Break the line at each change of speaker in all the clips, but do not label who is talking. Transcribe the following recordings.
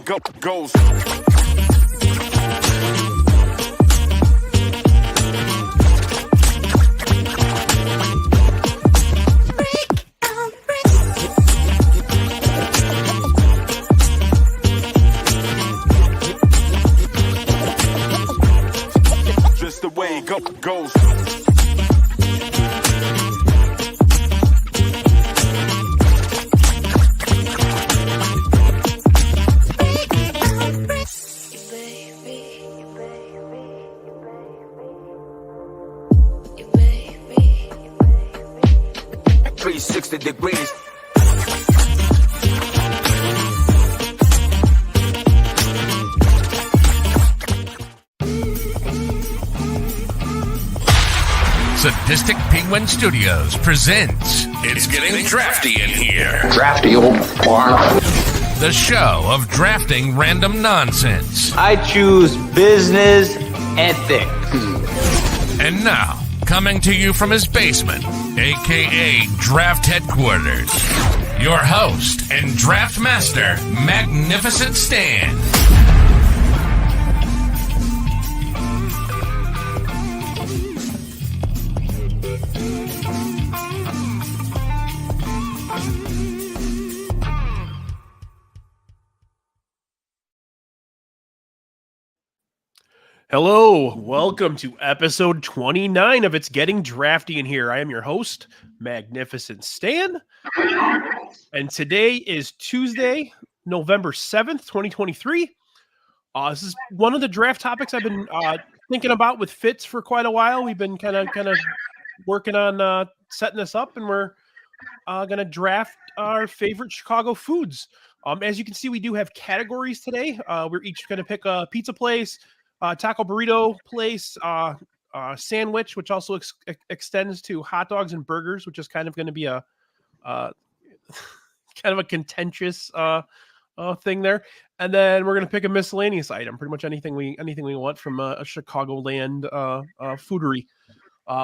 goes. Just the way it goes. Degrees.
Sadistic Penguin Studios presents It's Getting Drafty in Here.
Drafty old barn.
The show of drafting random nonsense.
I choose business ethics.
And now, coming to you from his basement, a.k.a. Draft Headquarters, your host and draft master, Magnificent Stan.
Hello, welcome to episode 29 of It's Getting Drafty in Here. I am your host, Magnificent Stan, and today is Tuesday, November 7th, 2023. This is one of the draft topics I've been thinking about with Fitz for quite a while. We've been kind of working on setting this up, and we're going to draft our favorite Chicago foods. As you can see, we do have categories today. We're each going to pick a pizza place, taco burrito place, sandwich, which also extends to hot dogs and burgers, which is kind of going to be a kind of a contentious thing there. And then we're going to pick a miscellaneous item, pretty much anything we want from a Chicagoland foodery.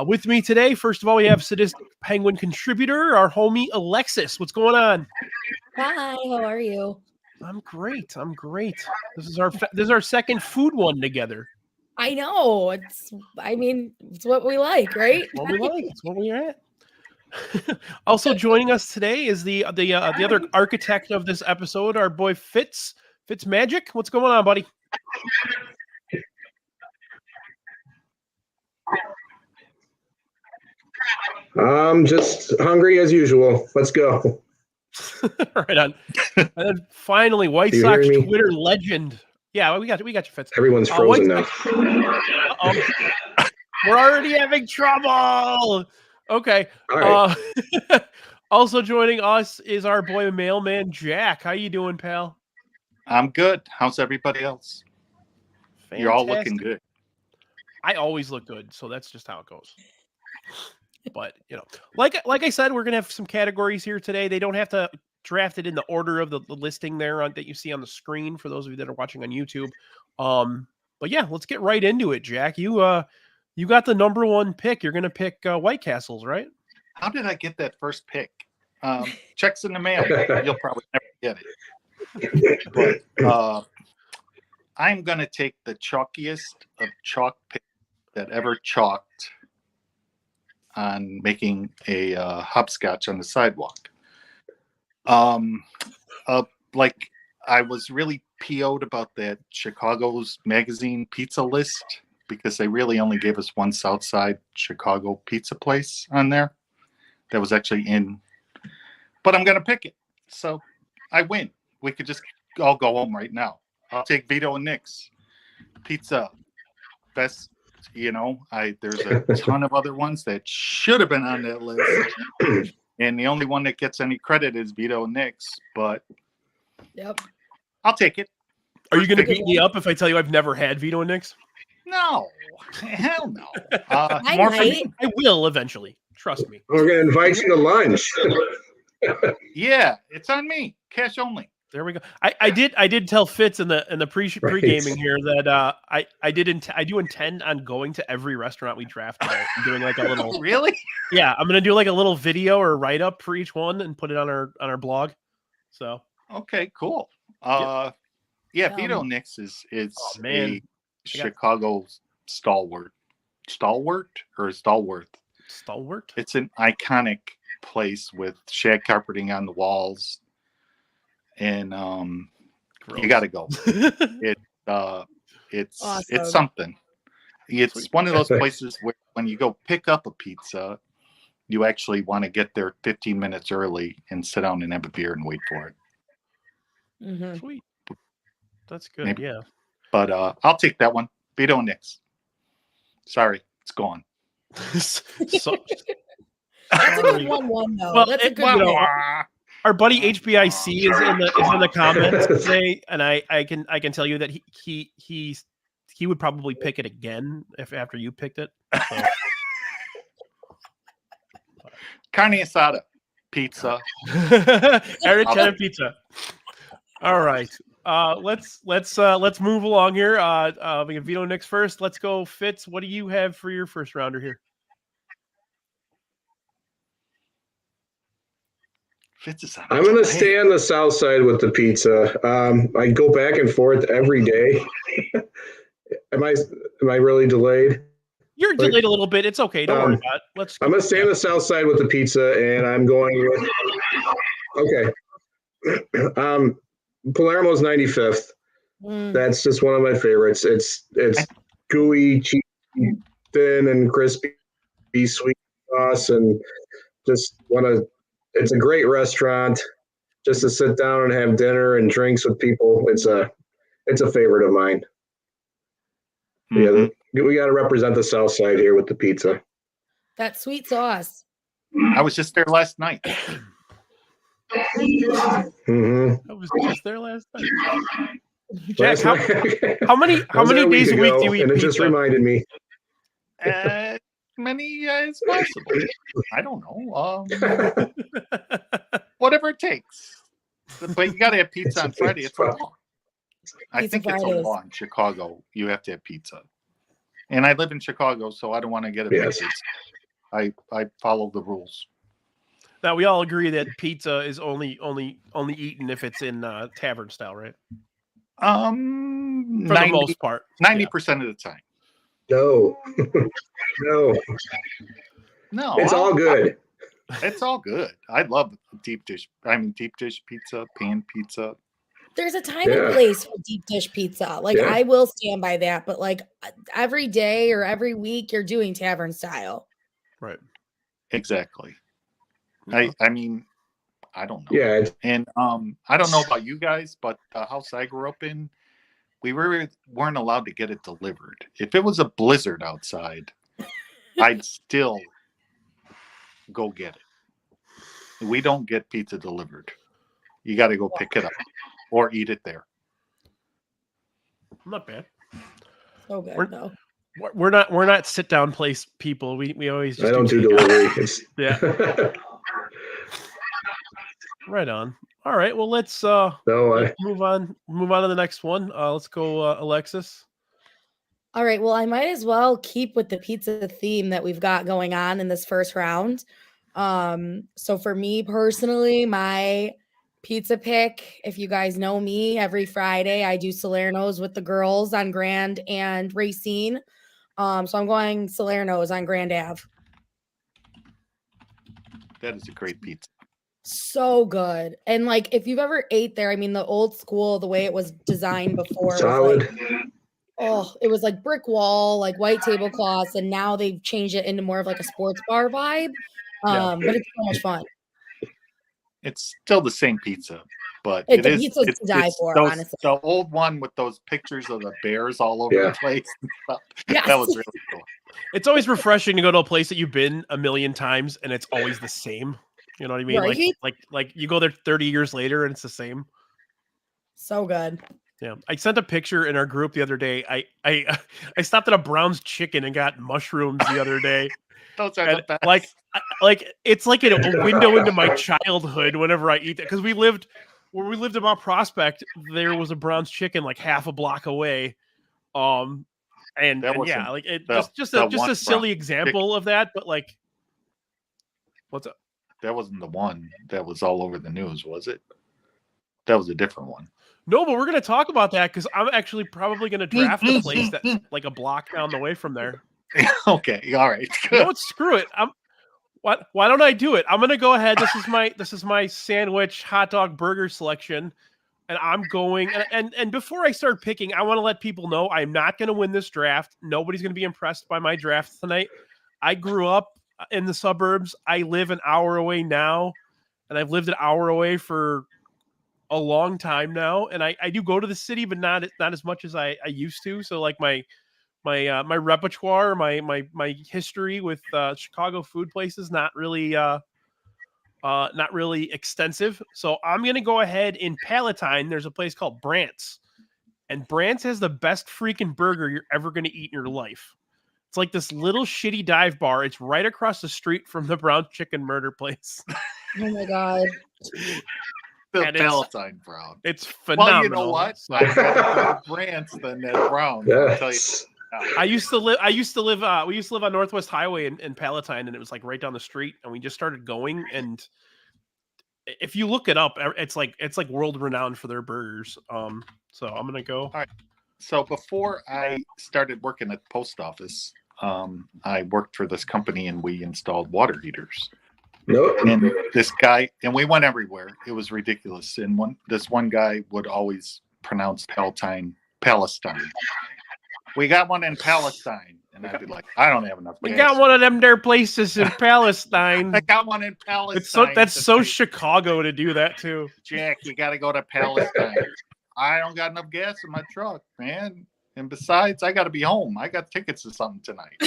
With me today, first of all, we have Sadistic Penguin contributor, our homie Alexis. What's going on?
Hi, how are you?
I'm great. This is our second food one together.
I know. It's what we like, right?
What we like. It's what we're at. Also joining us today is the other architect of this episode, our boy FitzMagic. What's going on, buddy?
I'm just hungry as usual. Let's go.
Right on. And then finally, White Sox Twitter legend. Yeah, we got you, Fitz.
Everyone's frozen now.
We're already having trouble. Okay.
All right.
Also joining us is our boy Mailman Jack. How you doing, pal?
I'm good. How's everybody else?
Fantastic.
You're all looking good.
I always look good, so that's just how it goes. But, like I said, we're going to have some categories here today. They don't have to draft it in the order of the listing there that you see on the screen for those of you that are watching on YouTube. But yeah, let's get right into it, Jack. You got the number one pick. You're going to pick White Castles, right?
How did I get that first pick? Checks in the mail. You'll probably never get it. But I'm going to take the chalkiest of chalk picks that ever chalked on making a hopscotch on the sidewalk. Like I was really PO'd about that Chicago's magazine pizza list because they really only gave us one Southside Chicago pizza place on there that was actually in. But I'm going to pick it. So I win. We could just all go home right now. I'll take Vito and Nick's pizza. Best. There's a ton of other ones that should have been on that list. And the only one that gets any credit is Vito and Nick's, but
yep,
I'll take it.
Are you going to beat me up if I tell you I've never had Vito and Nick's?
No. Hell no.
I
will eventually. Trust me.
We're going to invite you to lunch.
Yeah, it's on me. Cash only.
There we go. I did tell Fitz in the pre-gaming here that I do intend on going to every restaurant we draft and doing like a little
really?
Yeah, I'm gonna do like a little video or write up for each one and put it on our blog. So
okay, cool. Yeah, Vito Nix is
man.
a Chicago stalwart. Stalwart or stalworth?
Stalwart?
It's an iconic place with shag carpeting on the walls. And you got to go. It's
Awesome.
something. It's
Sweet.
one of those places where when you go pick up a pizza, you actually want to get there 15 minutes early and sit down and have a beer and wait for it.
Mhm.
Sweet. That's good.
Maybe.
Yeah.
But I'll take that one. Vito Nix. Sorry, it's gone.
So,
That's a good 1-1 though.
Well,
That's a good
you know,
one.
our buddy HBIC is in the comments today, and I can tell you that he would probably pick it again if after you picked it. So.
Carne asada, pizza.
Arrachetta pizza. All right. Let's move along here. We have Vito Nix first. Let's go, Fitz. What do you have for your first rounder here?
I'm going to stay on the south side with the pizza. I go back and forth every day. Am I really delayed?
You're delayed a little bit. It's okay. Don't worry about it.
I'm going to stay on the south side with the pizza, and I'm going with. Okay. Palermo's 95th. That's just one of my favorites. It's gooey, cheesy, thin, and crispy, sweet sauce, and just it's a great restaurant just to sit down and have dinner and drinks with people. It's a favorite of mine.
Mm-hmm.
Yeah, we got to represent the South Side here with the pizza.
That sweet sauce.
I was just there last night.
Mm-hmm.
I was just there last night. Jack, how many days a week do you eat
and it
pizza?
just reminded me.
Many as possible. I don't know. Whatever it takes. But you got to have pizza on Friday. It's a law. I think it's a law in Chicago. You have to have pizza. And I live in Chicago, so I don't want to get evicted. Yes. I follow the rules.
Now we all agree that pizza is only eaten if it's in tavern style, right?
For
the most part,
90% of the time.
No, it's all good.
It's all good. I love deep dish pizza, pan pizza.
There's a time and place for deep dish pizza. Like I will stand by that, but like every day or every week you're doing tavern style.
Right.
Exactly. I mean, I don't know.
Yeah.
And I don't know about you guys, but the house I grew up in, we weren't allowed to get it delivered. If it was a blizzard outside, I'd still go get it. We don't get pizza delivered. You got to go pick it up or eat it there.
Not bad.
So good though.
We're not sit down place people. We always just
I don't do delivery.
Yeah. Right on. All right. Well, let's move on to the next one. Let's go, Alexis.
All right. Well, I might as well keep with the pizza theme that we've got going on in this first round. So for me personally, my pizza pick, if you guys know me, every Friday I do Salerno's with the girls on Grand and Racine. So I'm going Salerno's on Grand Ave.
That is a great pizza.
So good. And like if you've ever ate there, I mean the old school, the way it was designed before.
Solid.
It was like brick wall, like white tablecloths, and now they've changed it into more of like a sports bar vibe. But it's so much fun.
It's still the same pizza, but
the pizza's to die for, honestly.
The old one with those pictures of the bears all over the place.
Yes.
That was really cool.
It's always refreshing to go to a place that you've been a million times and it's always the same. You know what I mean?
Right?
Like you go there 30 years later and it's the same.
So good.
Yeah. I sent a picture in our group the other day. I stopped at a Brown's Chicken and got mushrooms the other day.
Those are the best.
Like it's like a window into my childhood whenever I eat that. Because where we lived in Mount Prospect, there was a Brown's Chicken like half a block away. Just a silly example of that, but like, what's up?
That wasn't the one that was all over the news, was it? That was a different one.
No, but we're going to talk about that because I'm actually probably going to draft a place that's like a block down the way from there.
Okay, all right.
You know what? Screw it. Why don't I do it? I'm going to go ahead. This is my sandwich, hot dog, burger selection, and I'm going. And before I start picking, I want to let people know I'm not going to win this draft. Nobody's going to be impressed by my draft tonight. I grew up in the suburbs. I live an hour away now, and I've lived an hour away for a long time now, and I do go to the city, but not as much as I used to. So like my repertoire, my history with Chicago food places not really extensive. So I'm gonna go ahead in Palatine. There's a place called Brandt's, and Brandt's has the best freaking burger you're ever gonna eat in your life. It's like this little shitty dive bar. It's right across the street from the Brown Chicken Murder place.
Oh my god.
The Palatine Brown.
It's phenomenal.
Well, you know what? I'd rather go to Brandt's than that Brown. I'll tell you.
We used to live on Northwest Highway in Palatine, and it was like right down the street, and we just started going. And if you look it up, it's like world renowned for their burgers. So I'm gonna go.
All right. So before I started working at the post office, I worked for this company, and we installed water heaters.
Nope.
And this guy, and we went everywhere. It was ridiculous. And this one guy would always pronounce Palestine. We got one in Palestine. And I'd be like, I don't have enough gas.
We got one of them there places in Palestine.
I got one in Palestine.
That's so Chicago to do that too.
Jack, you got to go to Palestine. I don't got enough gas in my truck, man. And besides, I got to be home. I got tickets to something tonight.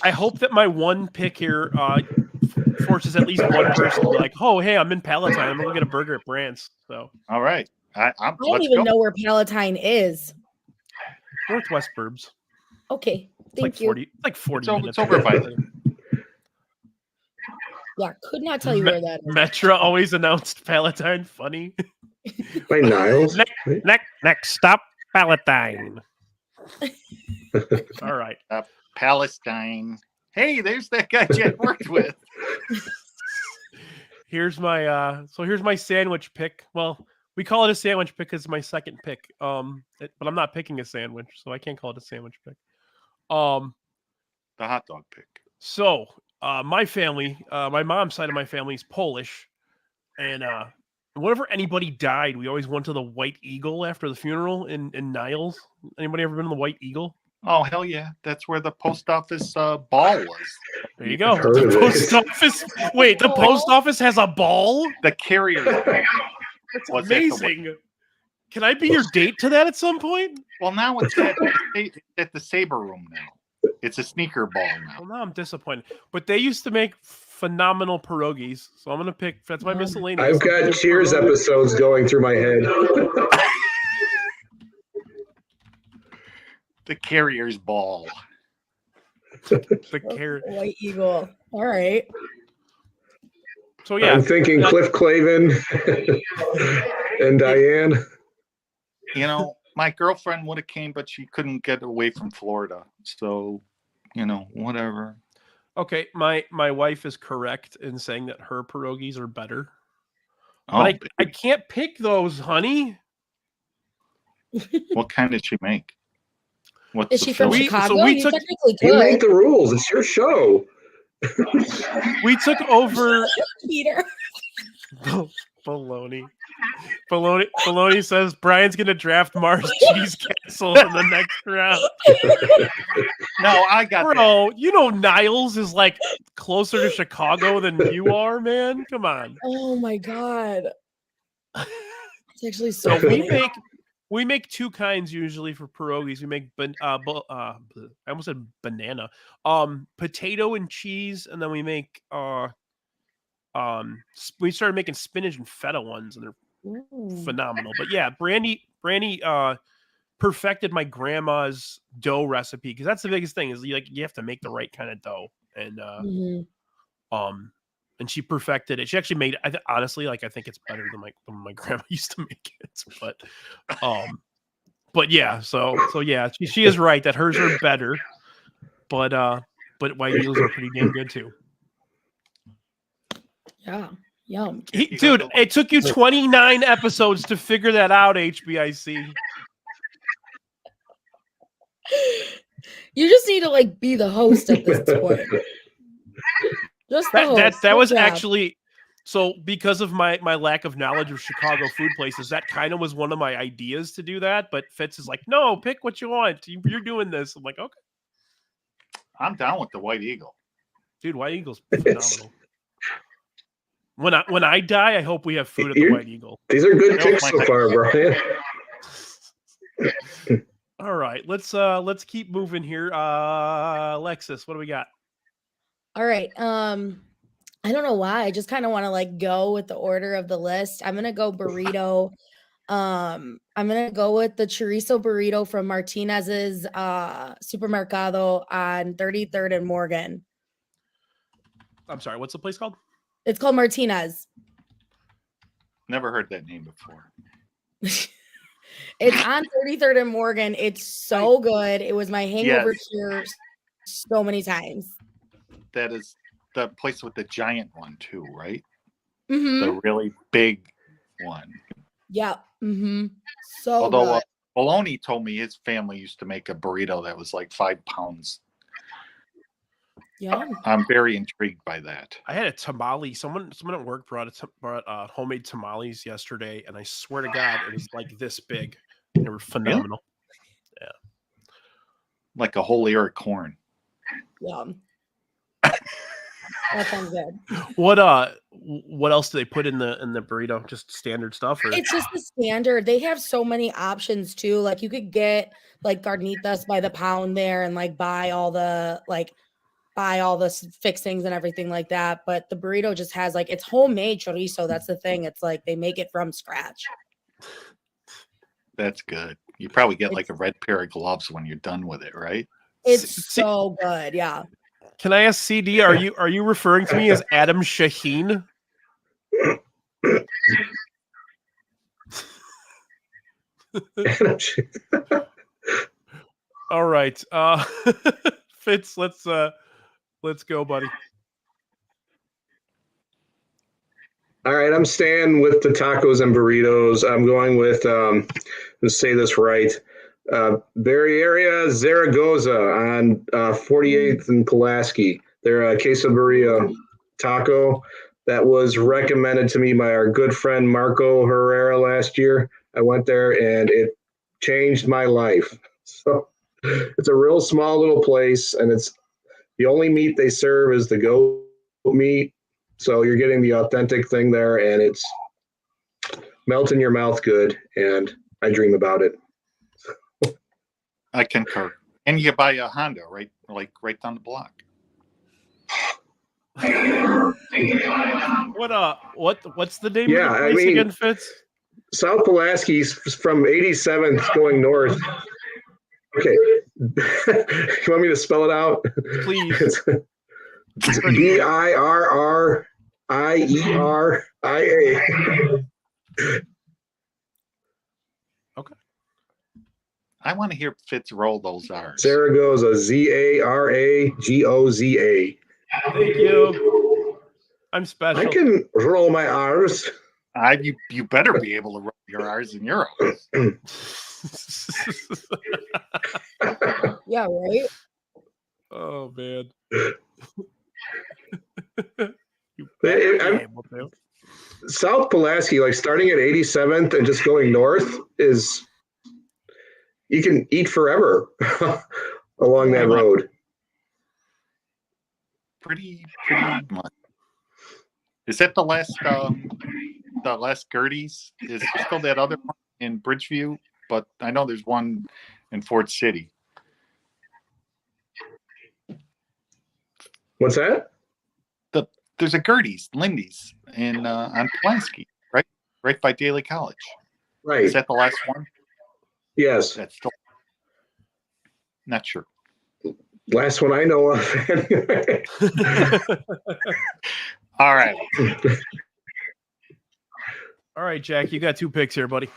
I hope that my one pick here forces at least one person to be like, oh, hey, I'm in Palatine. I'm going to get a burger at Brandt's. So,
all right.
I don't even know where Palatine is.
Northwest Burbs.
Okay. Thank you.
40 minutes.
It's over by there.
Yeah, could not tell you where that is.
Metra always announced Palatine. Funny.
By Niles.
Next stop, Palatine. All right.
Palestine. Hey, there's that guy Jack worked with.
Here's my sandwich pick. Well, we call it a sandwich pick because it's my second pick. But I'm not picking a sandwich, so I can't call it a sandwich pick.
The hot dog pick.
So, my family, my mom's side of my family is Polish, and whenever anybody died, we always went to the White Eagle after the funeral in Niles. Anybody ever been to the White Eagle?
Oh, hell yeah. That's where the post office ball was.
There you go. The post office. Wait, the post office has a ball?
The carrier.
That's amazing. Can I be your date to that at some point?
Well, now it's at the Saber Room now. It's a sneaker ball now.
Well, now I'm disappointed. But they used to make phenomenal pierogies. So I'm going to pick, that's my miscellaneous.
I've got Cheers episodes going through my head.
The carrier's ball.
The
White Eagle. All right.
So yeah,
I'm thinking Cliff Clavin and Diane.
You know, my girlfriend would have came, but she couldn't get away from Florida. So, whatever.
Okay, my wife is correct in saying that her pierogies are better.
Oh,
but I can't pick those, honey.
What kind did she make?
Is she from Chicago?
You make the rules. It's your show.
We took over.
Peter.
Baloney says Brian's going to draft Mars Cheese Castle in the next round.
No, I got
Bro, that. Niles is like closer to Chicago than you are, man. Come on.
Oh my God. It's actually so
funny. We make two kinds usually for pierogies. We make I almost said banana. Potato and cheese, and then we make we started making spinach and feta ones, and they're phenomenal. But yeah, Brandy perfected my grandma's dough recipe because that's the biggest thing is you have to make the right kind of dough, and and she perfected it. She actually made it. Honestly, I think it's better than my grandma used to make it. But yeah, so yeah, she is right that hers are better. But White Eagles are pretty damn good too.
Yeah. Yum.
Dude, it took you 29 episodes to figure that out, HBIC.
You just need to like be the host at this point. Just the host.
That was
Good job.
actually so because of my lack of knowledge of Chicago food places, that kind of was one of my ideas to do that. But Fitz is like, no, pick what you want. You're doing this. I'm like, okay.
I'm down with the White Eagle.
Dude, White Eagle's phenomenal. When I die, I hope we have food at the White Eagle.
These are good picks so far, Brian.
All right, let's keep moving here. Alexis, what do we got?
All right. I don't know why. I just kind of want to like go with the order of the list. I'm gonna go burrito. I'm gonna go with the chorizo burrito from Martinez's Supermercado on 33rd and Morgan.
I'm sorry, what's the place called?
It's called Martinez.
Never heard that name before.
It's on 33rd and Morgan. It's so good. It was my hangover cure so many times.
That is the place with the giant one too, right?
Mm-hmm.
The really big one.
Yeah. Mm-hmm. So
Although
good.
Baloney told me his family used to make a burrito that was like 5 pounds.
Yeah.
I'm very intrigued by that.
I had a tamale. Someone at work brought homemade tamales yesterday, and I swear to God, it was like this big. They were phenomenal. Yeah.
Like a whole ear of corn.
Yeah. That sounds good.
What else do they put in the burrito? Just standard stuff? Or?
It's just the standard. They have so many options too. Like you could get like carnitas by the pound there and like buy all the fixings and everything like that. But the burrito just has like it's homemade chorizo. That's the thing. It's like they make it from scratch.
That's good. You probably get like a red pair of gloves when you're done with it, right?
It's so good. Yeah.
Can I ask CD? Are you referring to me as Adam Shaheen? All right, Fitz. Let's go, buddy.
All right, I'm staying with the tacos and burritos. I'm going with let's say this right. Bay Area Zaragoza on 48th and Pulaski. They're a quesadilla taco that was recommended to me by our good friend Marco Herrera last year. I went there and it changed my life. So it's a real small little place, and it's the only meat they serve is the goat meat. So you're getting the authentic thing there, and it's melt in your mouth good, and I dream about it.
I concur. And you buy a Honda, right? Like right down the block.
What's the name of the place again, Fitz?
South Pulaski's from 87th going north. Okay. You want me to spell it out?
Please.
It's BIRRIERIA.
Okay.
I want to hear Fitz roll those R's.
Zaragoza, ZARAGOZA.
Thank you. I'm special.
I can roll my R's.
You better be able to roll your R's and your O's.
Yeah, right?
Oh, man.
South Pulaski, like starting at 87th and just going north is, you can eat forever along that road.
Pretty much. Is that the last Gertie's? Is there still that other one in Bridgeview? But I know there's one in Ford City.
What's that?
There's a Gertie's, Lindy's, on Pulaski, right by Daly College.
Right.
Is that the last one?
Yes.
That's still not sure.
Last one I know of. Anyway.
All right.
All right, Jack, you got 2 picks here, buddy.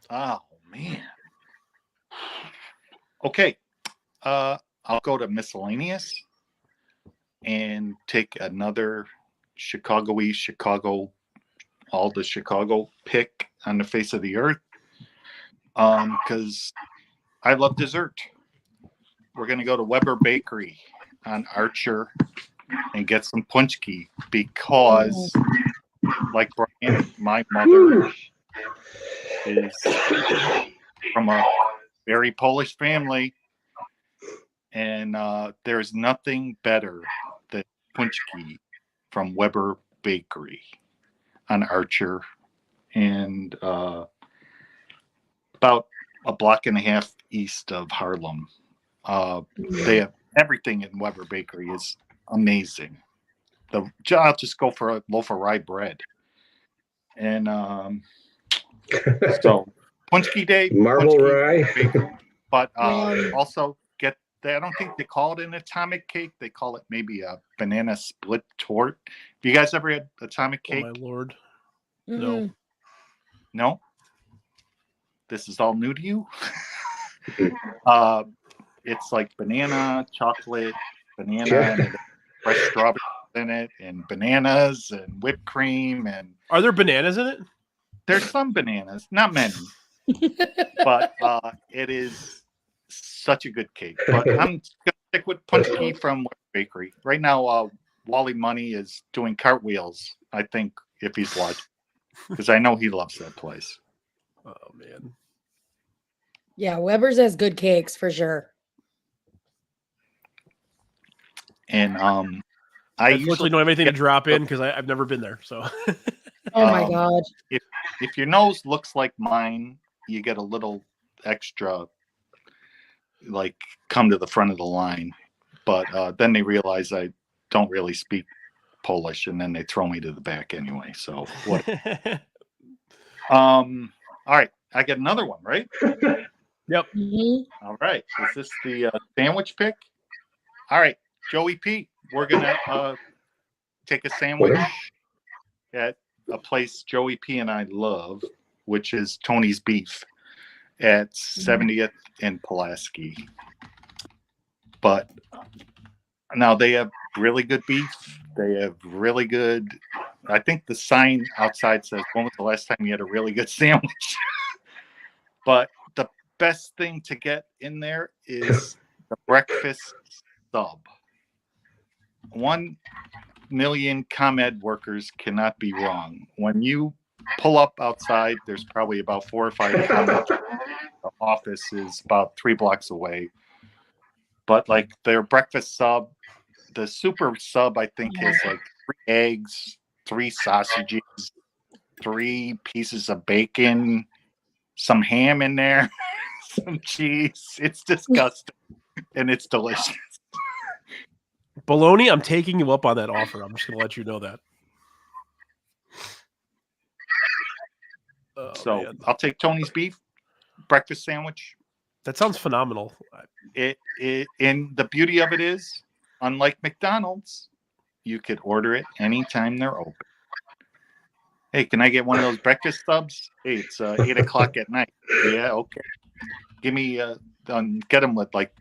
Oh, man. Okay. I'll go to miscellaneous and take another Chicago all the Chicago pick on the face of the earth. Because I love dessert. We're going to go to Weber Bakery on Archer and get some punchki because, like Brian, my mother is from a very Polish family, and there's nothing better than punchki from Weber Bakery on Archer, and about a block and a half east of Harlem. They have everything in Weber Bakery is amazing. I'll just go for a loaf of rye bread. And so punchki day,
Marble rye.
But also I don't think they call it an atomic cake. They call it maybe a banana split torte. Have you guys ever had atomic cake?
Oh my lord.
Mm-mm.
No? This is all new to you? It's like banana, chocolate, and fresh strawberries in it, and bananas and whipped cream. And
Are there bananas in it?
there's some bananas, not many, but it is such a good cake. But I'm going to stick with punchki from Weber Bakery. Right now, Wally Money is doing cartwheels, I think, if he's watching, because I know he loves that place.
Oh, man.
Yeah, Weber's has good cakes for sure.
And
I unfortunately don't have anything to drop in because I've never been there. So,
Oh my god!
If your nose looks like mine, you get a little extra, like come to the front of the line. But then they realize I don't really speak Polish, and then they throw me to the back anyway. So what? All right, I get another one, right?
Yep.
Mm-hmm.
All right. Is this the sandwich pick? All right, Joey P. We're gonna take a sandwich at a place Joey P. and I love, which is Tony's Beef at 70th and Pulaski. But now they have really good beef. They have really good. I think the sign outside says, "When was the last time you had a really good sandwich?" But the best thing to get in there is the breakfast sub. 1 million ComEd workers cannot be wrong. When you pull up outside, there's probably about 4 or 5 ComEd. The office is about 3 blocks away. But like their breakfast sub, the super sub, I think has like 3 eggs, 3 sausages, 3 pieces of bacon, some ham in there, some cheese. It's disgusting and it's delicious.
Baloney, I'm taking you up on that offer. I'm just going to let you know that. Oh,
So
man.
I'll take Tony's Beef breakfast sandwich.
That sounds phenomenal.
And the beauty of it is, unlike McDonald's, you could order it anytime they're open. Hey, can I get one of those breakfast subs? Hey, it's 8 o'clock at night. Yeah, okay. Give me get them with like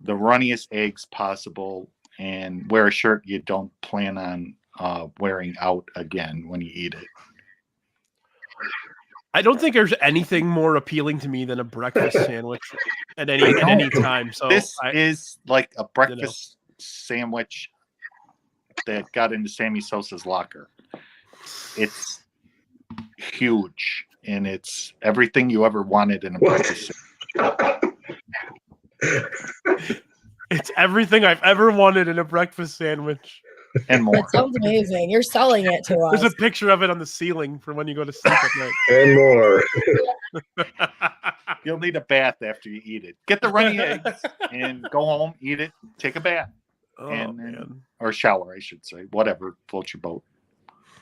the runniest eggs possible, and wear a shirt you don't plan on wearing out again when you eat it.
I don't think there's anything more appealing to me than a breakfast sandwich at any time. So
this is like a breakfast sandwich that got into Sammy Sosa's locker. It's huge, and it's everything you ever wanted in a breakfast sandwich.
It's everything I've ever wanted in a breakfast sandwich.
And more.
That sounds amazing. You're selling it to us.
There's a picture of it on the ceiling for when you go to sleep at night.
And more.
You'll need a bath after you eat it. Get the runny eggs and go home, eat it, take a bath.
Oh, man.
Or shower, I should say. Whatever floats your boat.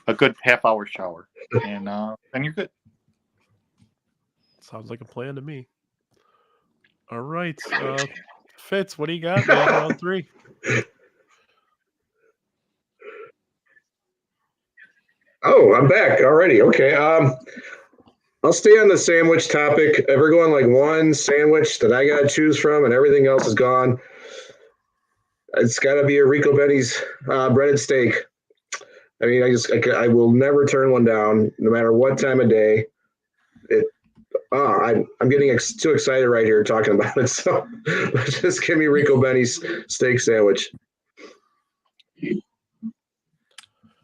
A good half-hour shower. And then you're good.
Sounds like a plan to me. All right. Fitz, what do you got, man? Round 3.
Oh, I'm back already. Okay. I'll stay on the sandwich topic. Ever going like one sandwich that I got to choose from and everything else is gone? It's got to be a Rico Benny's breaded steak. I mean, I will never turn one down, no matter what time of day. I'm getting too excited right here talking about it. So just give me Rico Benny's steak sandwich.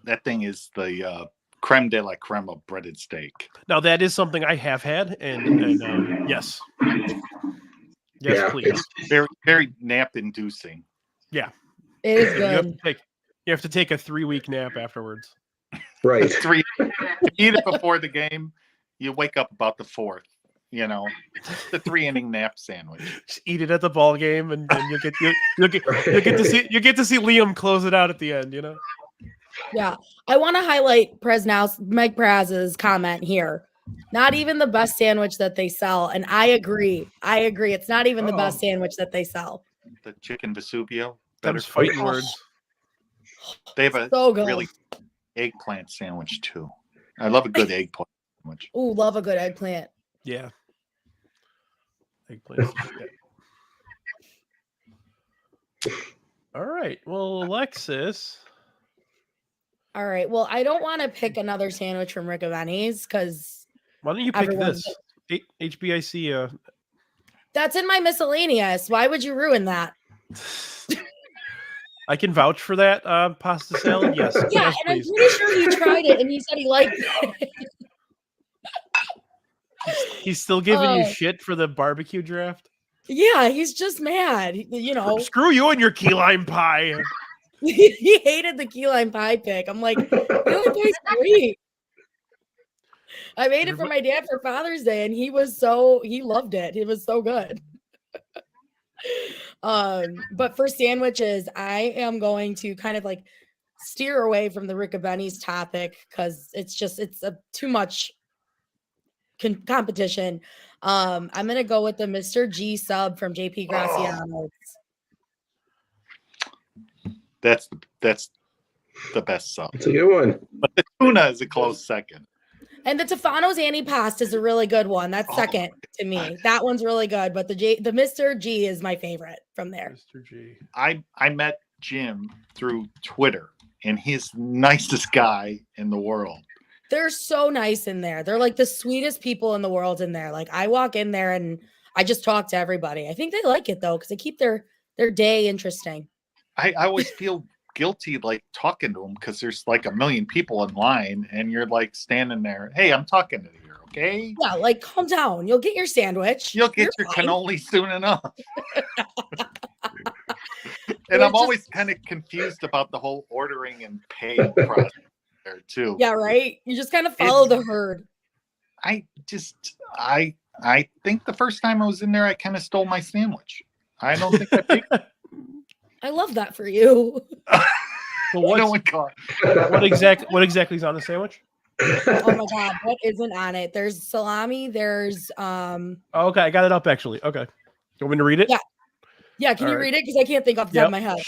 That thing is the creme de la creme of breaded steak.
Now that is something I have had, and yes,
Yeah,
please.
Very, very nap inducing.
Yeah,
It is good.
You have to take a 3-week nap afterwards.
Right.
If you eat it before the game, you wake up about the 4th. You know, the 3-inning nap sandwich.
Just eat it at the ball game, and you'll get to see Liam close it out at the end. You know.
Yeah. I want to highlight Mike Praz's comment here. Not even the best sandwich that they sell. And I agree. It's not even the best sandwich that they sell.
The chicken Vesuvio.
Them's fighting words.
They have a
So good.
really eggplant sandwich too. I love a good eggplant sandwich.
Ooh, love a good eggplant.
Yeah. Eggplant. All right. Well, Alexis.
All right. Well, I don't want to pick another sandwich from Rick Benny's because
Why don't you pick
everyone's-
this? HBIC.
That's in my miscellaneous. Why would you ruin that?
I can vouch for that pasta salad. Yes.
Yeah,
yes,
and
please.
I'm pretty sure he tried it and he said he liked it.
He's still giving you
Oh.
shit for the barbecue draft.
Yeah, he's just mad. You know,
Screw you and your key lime pie.
he hated the key lime pie pick. I'm like, key lime pie's great. I made it for my dad for Father's Day, and he loved it. It was so good. But for sandwiches, I am going to kind of like steer away from the Rick Benny's topic because it's too much competition. I'm gonna go with the Mr. G sub from JP Graciano's.
That's the best sub.
It's a good one.
But the tuna is a close second.
And the Tefano's antipasto is a really good one. That's second to me. That one's really good. But the Mr. G is my favorite from there.
Mr. G.
I met Jim through Twitter, and he's the nicest guy in the world.
They're so nice in there. They're like the sweetest people in the world in there. Like I walk in there and I just talk to everybody. I think they like it though, because they keep their day interesting.
I always feel guilty like talking to them because there's like a million people in line, and you're like standing there. Hey, I'm talking to you, okay?
Yeah, like calm down. You'll get your sandwich.
You'll get
You're
your
fine.
cannoli soon enough. And I'm always kind of confused about the whole ordering and paying process there too.
Yeah, right. You just kind of follow the herd.
I think the first time I was in there, I kind of stole my sandwich. I don't think I picked.
I love that for you.
Well,
No one caught.
what exactly is on the sandwich?
Oh my god, what isn't on it? There's salami. There's
Oh, okay, I got it up actually. Okay, you want me to read it?
Yeah. Yeah, can
All
you
right.
read it? Because I can't think off the top of my head.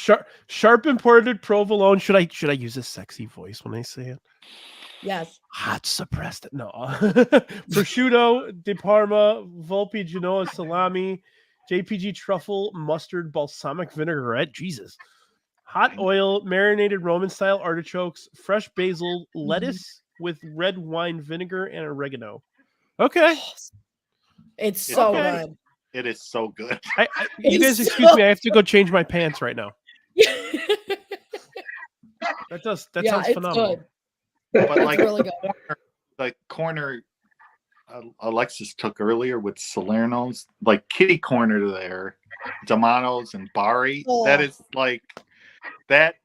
Sharp imported provolone. Should I use a sexy voice when I say it?
Yes.
Hot suppressed. No. Prosciutto di Parma, Volpe Genoa salami, JPG truffle, mustard, balsamic vinaigrette. Jesus. Hot oil, marinated Roman style artichokes, fresh basil, lettuce with red wine vinegar and oregano. Okay.
It's so
Okay.
good.
It is so good.
You guys excuse me. I have to go change my pants right now. That sounds phenomenal.
Good.
But
It's
like
really good.
the corner Alexis took earlier with Salerno's, like kitty corner there, D'Amato's and Bari.
Oh.
That is like that.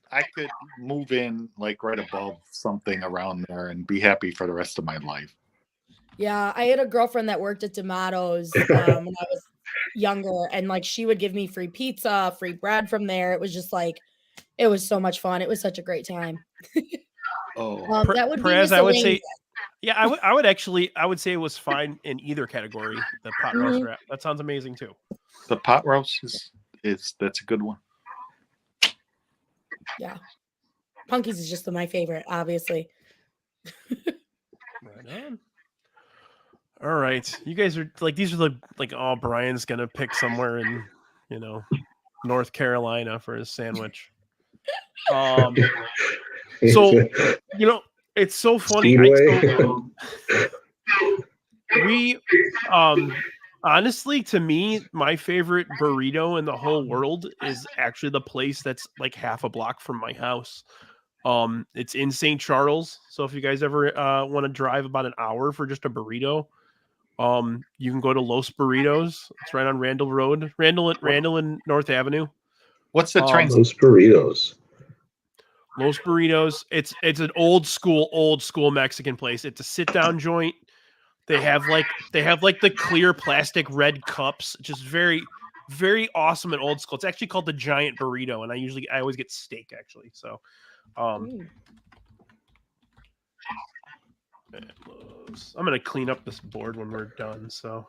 I could move in like right above something around there and be happy for the rest of my life.
Yeah, I had a girlfriend that worked at D'Amato's when I was younger, and like she would give me free pizza, free bread from there. It was just like, it was so much fun. It was such a great time.
Oh,
That would be
Perez, I would say,
miscellaneous.
yeah, I would say it was fine in either category. The pot roast wrap. That sounds amazing too.
the pot roast is that's a good one.
Yeah, Punky's is just my favorite, obviously.
Right on. All right, you guys are like these are like oh Brian's gonna pick somewhere in North Carolina for his sandwich. So, it's so funny.
Speedway.
We, honestly, to me, my favorite burrito in the whole world is actually the place that's like half a block from my house. It's in St. Charles. So if you guys ever want to drive about an hour for just a burrito, you can go to Los Burritos. It's right on Randall Road, Randall and North Avenue.
What's the train?
Those burritos.
Los Burritos. It's an old school Mexican place. It's a sit down joint. They have like the clear plastic red cups, just very, very awesome and old school. It's actually called the Giant Burrito, and I always get steak actually. So, I'm gonna clean up this board when we're done. So,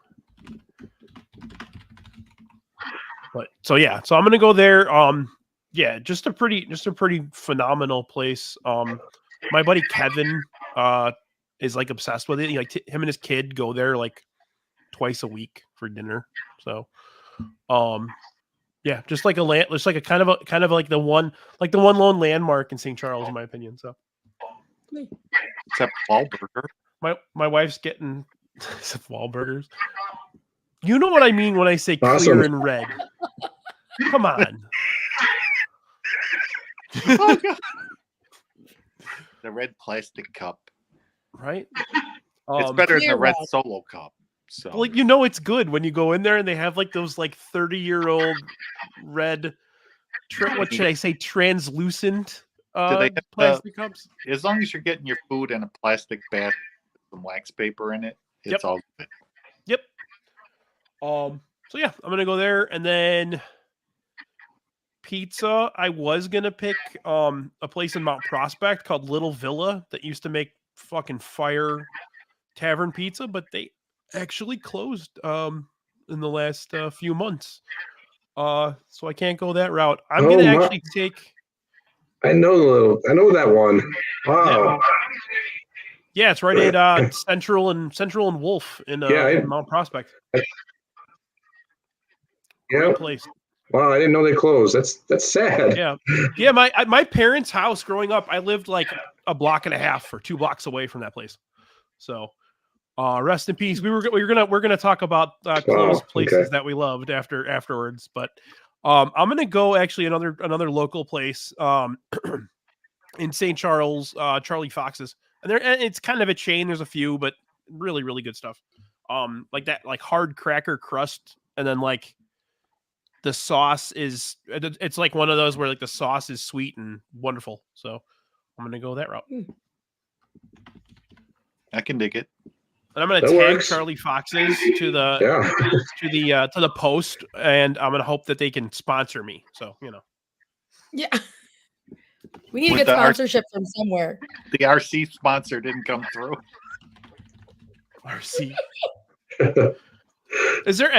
so I'm gonna go there. Yeah, just a pretty phenomenal place. My buddy Kevin is like obsessed with it. Like him and his kid go there like twice a week for dinner. So, yeah, just like it's like a kind of like the one lone landmark in St. Charles, in my opinion. So,
Except Wahlburger.
My wife's getting except Wahlburgers. You know what I mean when I say clear
Awesome.
and red. Come on.
Oh, God. The red plastic cup.
Right?
It's better than the red
red.
Solo cup. So,
Like it's good when you go in there and they have like those like 30-year-old red what should I say, translucent
do they have,
plastic cups.
as long as you're getting your food in a plastic bag with some wax paper in it, it's all good.
Yep. So yeah, I'm gonna go there, and then pizza. I was gonna pick a place in Mount Prospect called Little Villa that used to make fucking fire tavern pizza, but they actually closed in the last few months. So I can't go that route. I'm gonna actually take.
I know that one. Wow.
Yeah, it's right at Central and Wolf in Mount Prospect. Great place.
Wow, I didn't know they closed. That's sad.
Yeah. My parents' house growing up, I lived like a block and a half or 2 blocks away from that place. So, rest in peace. We're gonna talk about closed places that we loved afterwards. But I'm gonna go actually another local place in St. Charles, Charlie Fox's, and it's kind of a chain. There's a few, but really really good stuff. Like that, like hard cracker crust, and then like the sauce it's like one of those where like the sauce is sweet and wonderful. So I'm gonna go that route.
I can dig it.
And I'm gonna tag Charlie Fox's to the post, and I'm gonna hope that they can sponsor me. So
Yeah. We need to get sponsorship from somewhere.
The RC sponsor didn't come through.
RC. Is there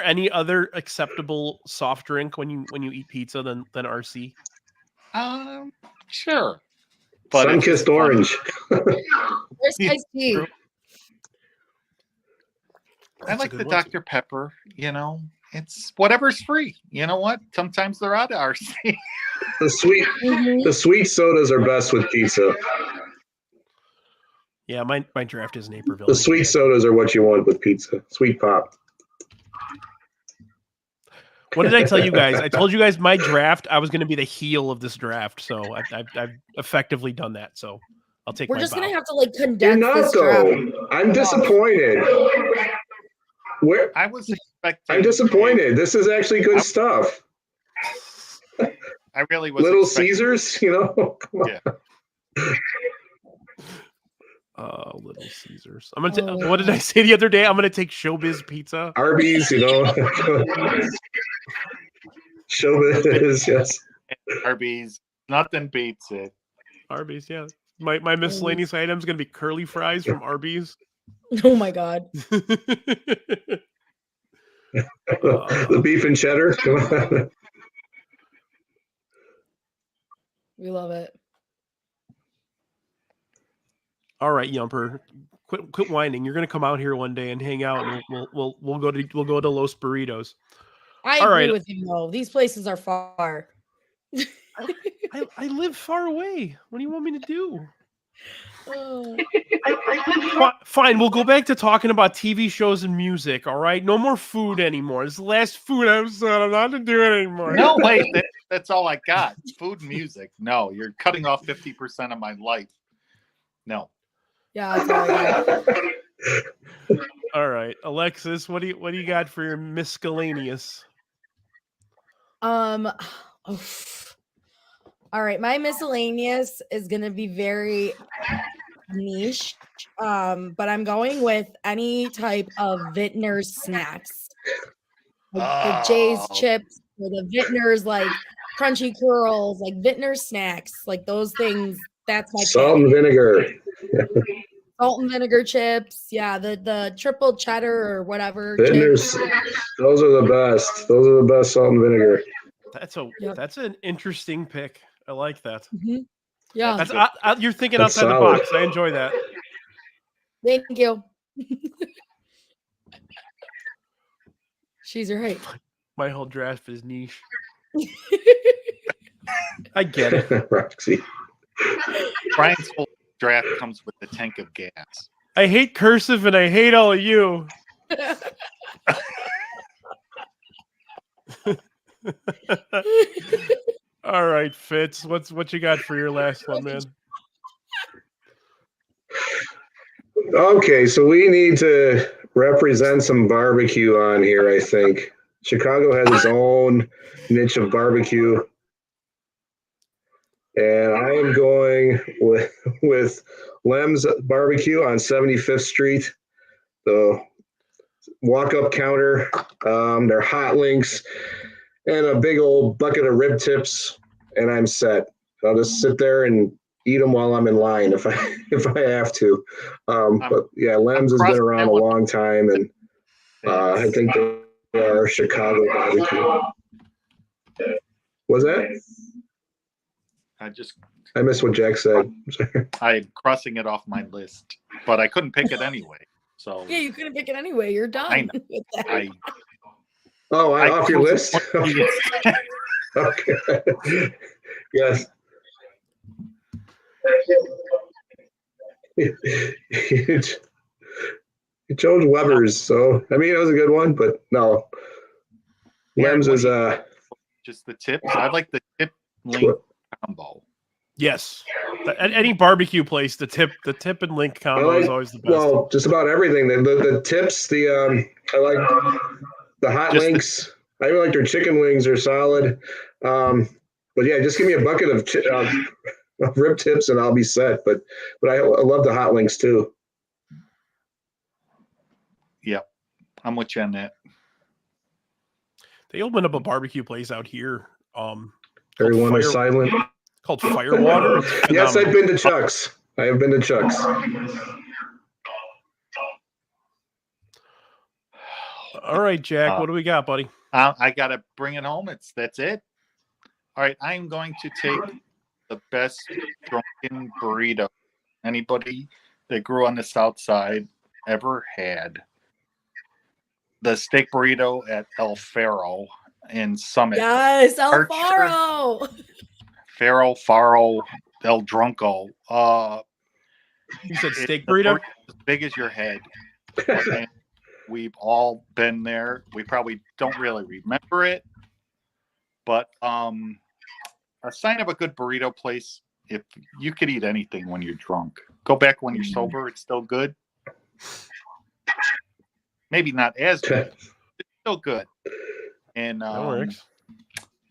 any other acceptable soft drink when you eat pizza than RC?
Sure. But
Sun-kissed orange.
Where's iced tea?
I like the Dr. Pepper, it's whatever's free. You know what? Sometimes they're out of RC.
The sweet sodas are best with pizza.
Yeah, my draft is Naperville.
The sweet sodas are what you want with pizza. Sweet pop.
What did I tell you guys? I told you guys my draft. I was going to be the heel of this draft, so I've effectively done that. So I'll take.
We're just
going
to have to condense.
You're not
this
though.
draft.
I'm disappointed.
I was expecting.
I'm disappointed. This is actually good stuff.
I really was.
Little Caesars, Come on.
Yeah.
Little Caesars. I'm gonna. What did I say the other day? I'm gonna take Showbiz Pizza.
Arby's, Showbiz, yes.
Arby's, nothing beats it.
Arby's, yeah. My miscellaneous item is gonna be curly fries from Arby's.
Oh my god.
The beef and cheddar.
We love it.
All right, Yumper, quit whining. You're gonna come out here one day and hang out, and we'll go to Los Burritos.
I agree with you though. These places are far.
I live far away. What do you want me to do?
Oh.
Fine, we'll go back to talking about TV shows and music, all right? No more food anymore. It's the last food episode. I'm not going to do it anymore.
No, wait, that's all I got. Food and music. No, you're cutting off 50% of my life. No.
Yeah, that's all I got.
All right, Alexis, what do you got for your miscellaneous?
All right, my miscellaneous is gonna be very niche. But I'm going with any type of Vintner's snacks. Like the Jay's chips or the Vintner's like crunchy curls, like Vintner's snacks, like those things. That's my
Salt
pick.
and vinegar.
Salt and vinegar chips. Yeah, the triple cheddar or whatever.
Vintners,
chips.
those are the best. Those are the best salt and vinegar.
That's an interesting pick. I like that.
Mm-hmm. Yeah,
That's, you're thinking
That's
outside
solid.
the box. I enjoy that.
thank you. She's right.
My whole draft is niche. I get it.
Roxy.
Brian's whole draft comes with the tank of gas.
I hate cursive and I hate all of you. All right, Fitz. What you got for your last one, man?
Okay, so we need to represent some barbecue on here, I think. Chicago has its own niche of barbecue. And I am going with Lem's Barbecue on 75th Street. The walk-up counter, their hot links, and a big old bucket of rib tips, and I'm set. I'll just sit there and eat them while I'm in line if I have to. But yeah, Lem's has been around a long time, and I think they are Chicago barbecue. Was that? I missed what Jack said.
I'm crossing it off my list, but I couldn't pick it anyway. So
Yeah, you couldn't pick it anyway. You're done.
I know.
with that.
Off your list? Okay. Yes. You chose Weber's, so I mean it was a good one, but no. Lem's is
just the tips. I like the tip link combo.
Yes. At any barbecue place, the tip and link combo is always the best.
Well, just about everything. The tips, I like the hot links. I even like their chicken wings are solid. But yeah, just give me a bucket of rib tips and I'll be set. But I love the hot links too.
Yep, I'm with you on that.
They opened up a barbecue place out here.
Everyone is silent.
Called Firewater.
Yes, I've been to Chuck's. I have been to Chuck's.
All right, Jack, what do we got, buddy?
I got to bring it home. That's it. All right, I'm going to take the best drunken burrito anybody that grew on the South Side ever had. The steak burrito at El Faro in Summit.
Yes, El Faro.
Faro, El Drunko.
You said steak burrito?
As big as your head. And we've all been there. We probably don't really remember it. But a sign of a good burrito place, if you could eat anything when you're drunk. Go back when you're sober, it's still good. Maybe not as good. It's still good. And
that works.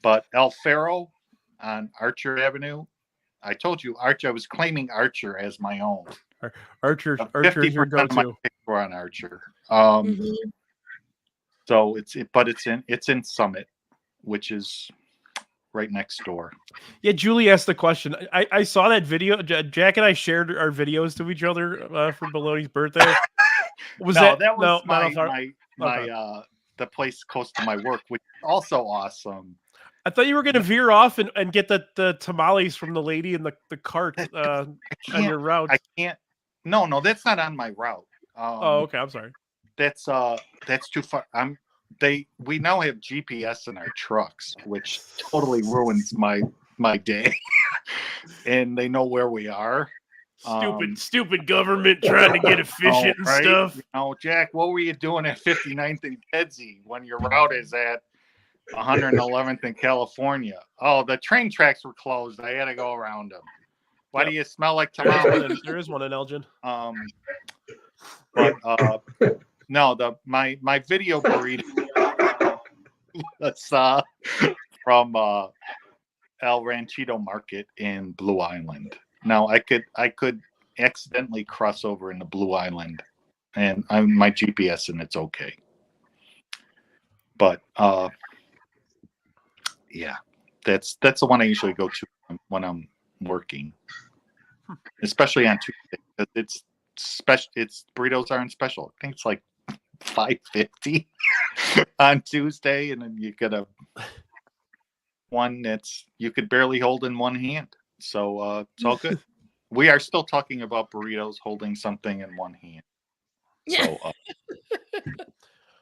But El Faro on Archer Avenue. I told you, Archer. I was claiming Archer as my own.
Archer is your go-to.
My picks were on Archer. So it's in Summit, which is right next door.
Yeah, Julie asked the question. I saw that video. Jack and I shared our videos to each other for Baloney's birthday.
That was the place close to my work, which is also awesome.
I thought you were going to veer off and get the tamales from the lady in the cart on your route.
I can't. No, that's not on my route.
Okay. I'm sorry.
That's too far. We now have GPS in our trucks, which totally ruins my my day, and they know where we are.
Stupid government trying to get efficient and
right?
stuff.
You know, Jack, what were you doing at 59th and Kedzie when your route is at 111th in California? Oh, the train tracks were closed. I had to go around them. Why do you smell like tomato?
There is one in Elgin.
But no, my video burrito from El Ranchito Market in Blue Island. Now I could accidentally cross over into Blue Island, and I'm my GPS and it's okay. But yeah, that's the one I usually go to when I'm working, especially on Tuesday because it's special. It's burritos are on special. I think it's like $5.50 on Tuesday, and then you get a one that's you could barely hold in one hand. So it's all good. We are still talking about burritos holding something in one hand. So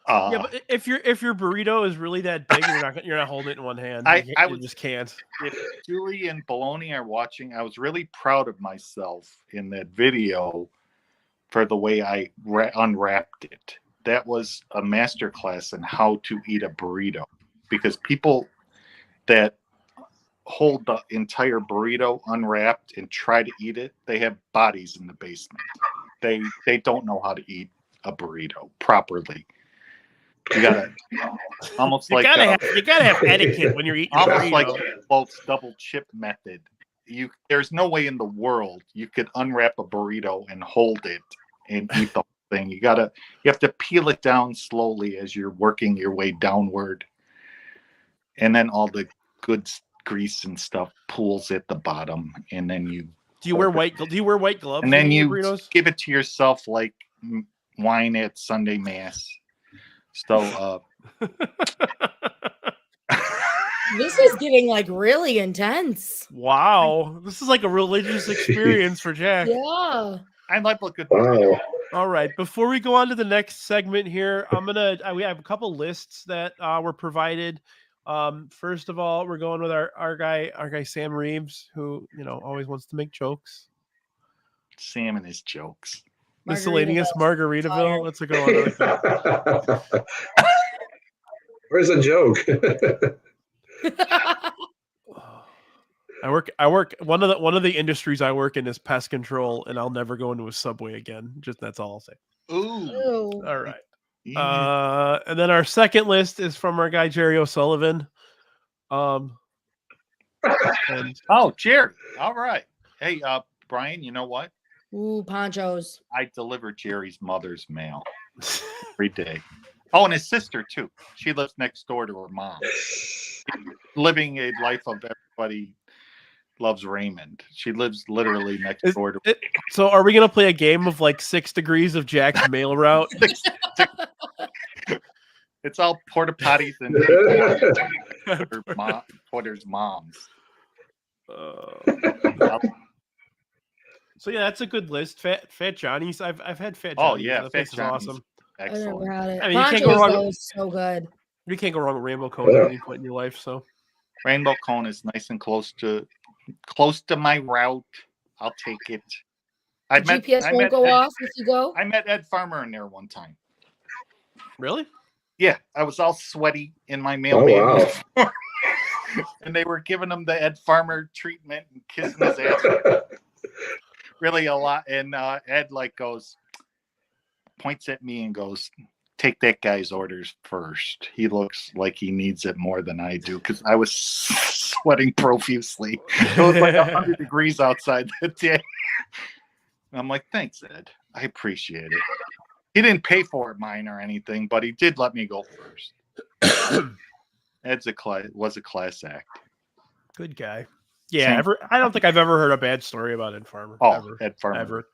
yeah, but if your burrito is really that big, you're not holding it in one hand. I just can't.
If Julie and Bologna are watching, I was really proud of myself in that video for the way I unwrapped it. That was a masterclass in how to eat a burrito, because people that hold the entire burrito unwrapped and try to eat it, they have bodies in the basement. They don't know how to eat a burrito properly. You gotta almost you gotta
have etiquette when you're eating
almost
burrito.
like Bolt's double chip method. There's no way in the world you could unwrap a burrito and hold it and eat the whole thing. You have to peel it down slowly as you're working your way downward, and then all the good grease and stuff pools at the bottom, and then you
do you wear white gloves,
and then you
burritos?
Give it to yourself like wine at Sunday mass. So
this is getting like really intense.
Wow, this is like a religious experience for Jack.
Yeah,
I like a good.
Wow.
All right, before we go on to the next segment here, we have a couple lists that were provided. First of all, we're going with our guy Sam Reeves, who always wants to make jokes.
Sam and his jokes.
Miscellaneous Margaritaville. Let's go on. Like that.
Where's the joke?
I work one of the industries I work in is pest control, and I'll never go into a Subway again. Just that's all I'll say.
Ooh.
All right. And then our second list is from our guy Jerry O'Sullivan.
Jerry. All right. Hey, Brian, you know what?
Ooh, ponchos.
I deliver Jerry's mother's mail every day. Oh, and his sister too. She lives next door to her mom. Living a life of everybody loves Raymond. She lives literally next door to.
So, are we gonna play a game of like 6 degrees of Jack's mail route?
It's all porta potties and Porter's moms.
So yeah, that's a good list. Fat Johnny's. I've had Fat Johnny's.
Oh yeah,
Fat Johnny's
awesome.
I
Excellent.
never had it.
I mean,
ponchos,
you can't go wrong.
Is so good.
You can't go wrong with Rainbow Cone at any point in your life. So
Rainbow Cone is nice and close to my route. I'll take it.
GPS won't go off if you go.
I met Ed Farmer in there one time.
Really?
Yeah, I was all sweaty in my mail.
Oh, wow.
And they were giving him the Ed Farmer treatment and kissing his ass. Really a lot. And Ed points at me and goes, "Take that guy's orders first. He looks like he needs it more than I do," because I was sweating profusely. It was like 100 degrees outside that day. I'm like, "Thanks, Ed. I appreciate it." He didn't pay for mine or anything, but he did let me go first. Ed's was a class act.
Good guy. Yeah, I don't think I've ever heard a bad story about Ed Farmer.
Ed Farmer.
Ever.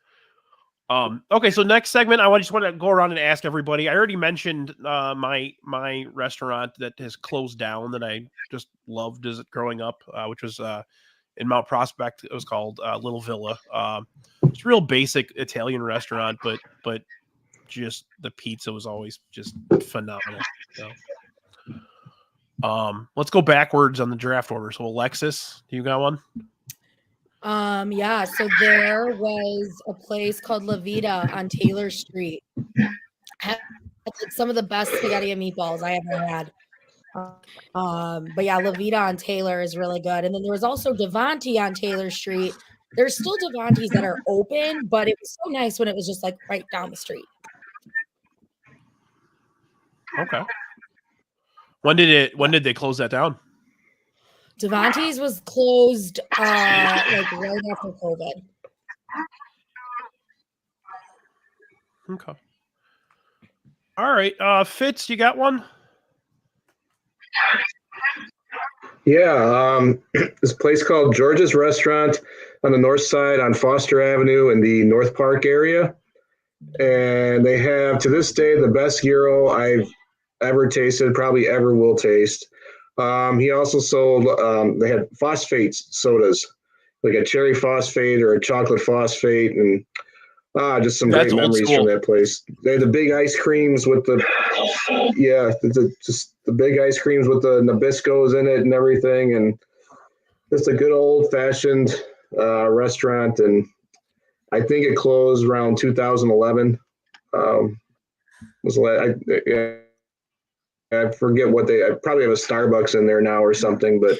Okay, so next segment, I just want to go around and ask everybody. I already mentioned my restaurant that has closed down that I just loved as growing up, which was in Mount Prospect. It was called Little Villa. It's a real basic Italian restaurant, but just the pizza was always just phenomenal. So. Let's go backwards on the draft order. So Alexis, you got one?
Yeah, so there was a place called La Vida on Taylor Street. Had like some of the best spaghetti and meatballs I ever had. But yeah, La Vida on Taylor is really good. And then there was also Devonti on Taylor Street. There's still Devontis that are open, but it was so nice when it was just like right down the street.
Okay. When did they close that down?
Devonti's was closed like right after COVID.
Okay. All right. Fitz, you got one?
Yeah, this place called George's Restaurant on the north side on Foster Avenue in the North Park area. And they have, to this day, the best gyro I've ever tasted, probably ever will taste. He also sold, they had phosphate sodas, like a cherry phosphate or a chocolate phosphate, and just some
That's
great
old
memories
school.
from that place. They had the big ice creams with the, just the big ice creams with the Nabiscos in it and everything, and just a good old fashioned restaurant. And I think it closed around 2011. I forget what I probably have a Starbucks in there now or something, but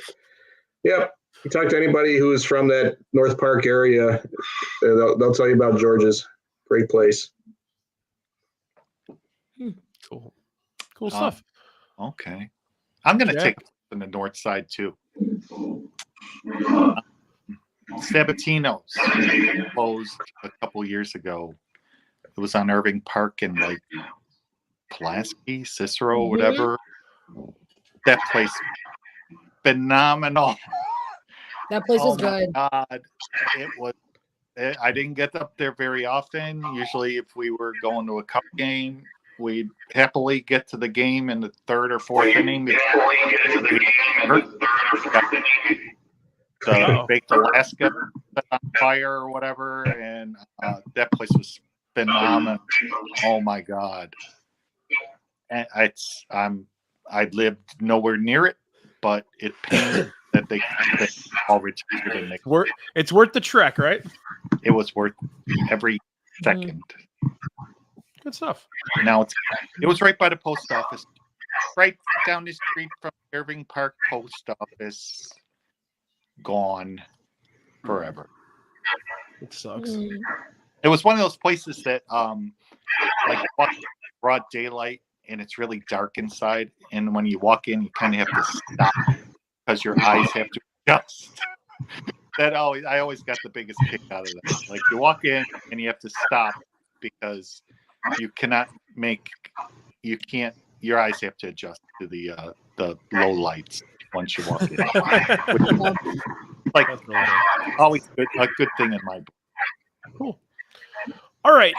yeah, you talk to anybody who is from that North Park area, they'll tell you about George's. Great place.
Cool stuff.
Okay. I'm going to
Yeah.
take from the north side too. Sabatino's closed a couple years ago. It was on Irving Park in like Pulaski, Cicero, whatever. That place, phenomenal.
That place was good.
God, it was. I didn't get up there very often. Usually, if we were going to a cup game, we'd happily get to the game in the third or fourth inning. The baked Alaska set on fire or whatever, and that place was phenomenal. Oh my God! And I lived nowhere near it, but it pained that they all retired. And
It's worth the trek, right?
it was worth every second.
Good stuff.
Now it was right by the post office, right down the street from Irving Park post office. Gone forever.
It sucks.
It was one of those places that like broad daylight and it's really dark inside, and when you walk in you kind of have to stop because your eyes have to adjust. I always got the biggest kick out of that. Like you walk in and you have to stop because your eyes have to adjust to the low lights once you walk in. Like always a good thing in my book.
Cool. All right.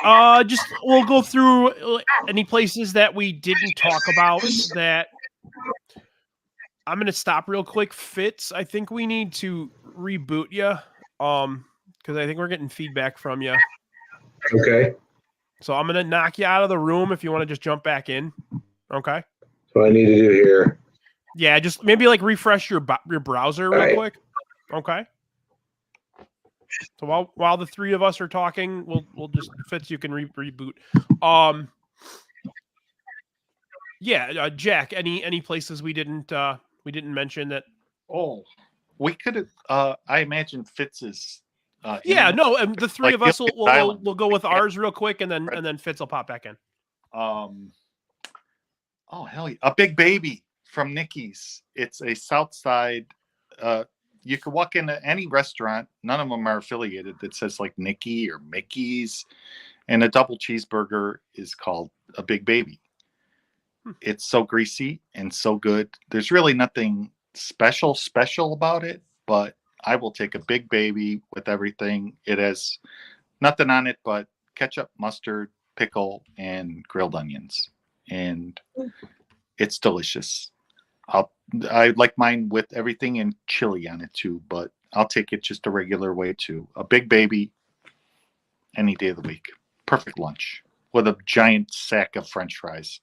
We'll go through any places that we didn't talk about that. I'm going to stop real quick. Fitz, I think we need to reboot you because I think we're getting feedback from you.
Okay.
So I'm going to knock you out of the room if you want to just jump back in. Okay.
That's what I need to do here.
Yeah, just maybe like refresh your browser real quick. Okay. So while the three of us are talking, we'll just Fitz, you can reboot. Yeah, Jack. Any places we didn't mention that?
Oh, we could have. I imagine Fitz's.
The three of us we'll go with ours real quick, and then
Right.
and then Fitz will pop back in.
Oh hell yeah! A Big Baby from Nikki's. It's a South Side. You could walk into any restaurant. None of them are affiliated. That says like Nikki or Mickey's, and a double cheeseburger is called a Big Baby. It's so greasy and so good. There's really nothing special about it, but I will take a Big Baby with everything. It has nothing on it but ketchup, mustard, pickle, and grilled onions, and it's delicious. I like mine with everything and chili on it too, but I'll take it just a regular way too. A Big Baby any day of the week. Perfect lunch with a giant sack of French fries.